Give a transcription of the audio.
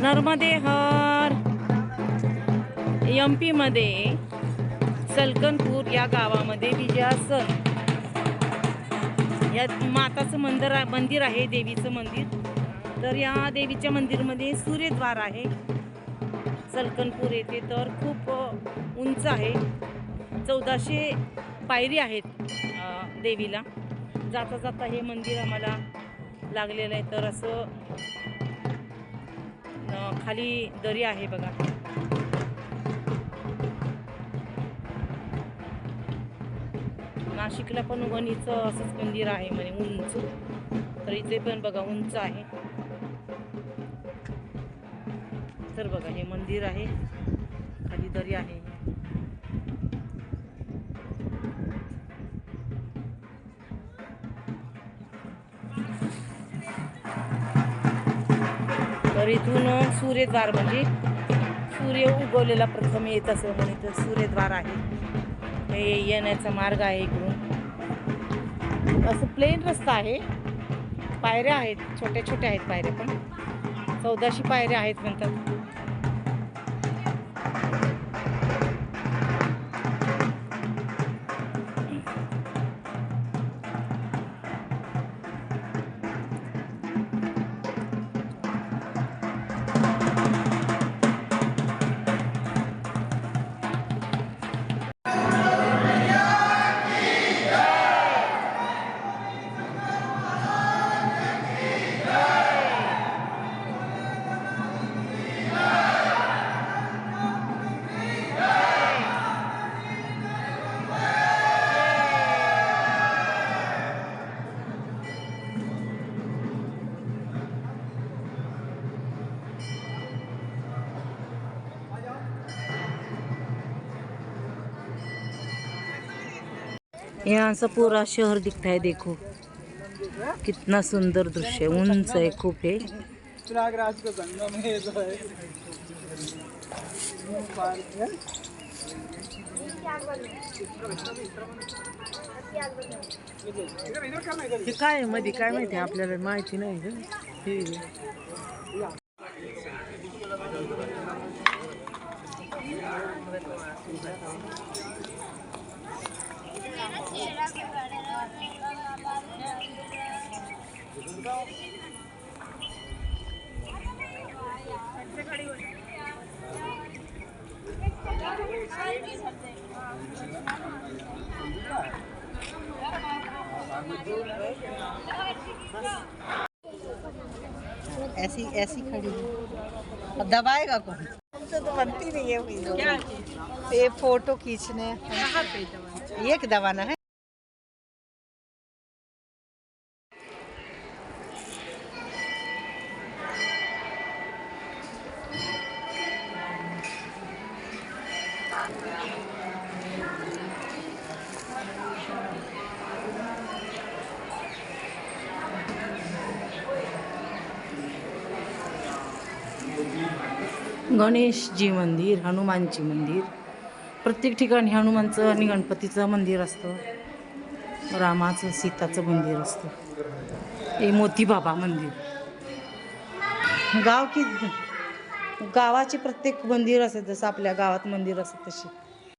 नर्मदे हर MP मध्ये सलकनपूर या गावामध्ये विजयासन या माताचं मंदिर आहे, देवीचं मंदिर. तर या देवीच्या मंदिरमध्ये सूर्यद्वार आहे सलकनपूर येथे. तर खूप उंच आहे, 1400 पायरी आहेत देवीला. जाता जाता हे मंदिर आम्हाला लागलेलं आहे. तर असं खाली दरी आहे बघा. नाशिकला पण वणीचं असंच मंदिर आहे म्हणे उंच. तर इथे पण बघा उंच आहे. तर बघा हे मंदिर आहे, खाली दरी आहे. तर इथून सूर्यद्वार म्हणजे सूर्य उगवलेला प्रथम येत असं म्हणे. तर सूर्यद्वार आहे, हे येण्याचा मार्ग आहे. इकडून असं प्लेन रस्ता आहे, पायऱ्या आहेत, छोट्या छोट्या आहेत पायऱ्या, पण 1400 पायऱ्या आहेत म्हणतात. यहाँ से पूरा शहर दिखता है, देखो कितना सुंदर दृश्य. उंच है खूप है. प्रयागराज का संगम है जो है पार्क है. हे काय मध्ये काय माहिती आपल्याला माहिती नाही. ऐसी ऐसी खड़ी है. अब दबाएगा कौन? हमसे तो बनती नहीं है वीडियो. ये फोटो खींचने ये दबाना है. गणेशजी मंदिर, हनुमानजी मंदिर. प्रत्येक ठिकाणी हनुमानचं आणि गणपतीचं मंदिर असतं, रामाचं सीताचं मंदिर असतं. हे मोतीबाबा मंदिर. गावाचे प्रत्येक मंदिर असते, जसं आपल्या गावात मंदिर असतं तशी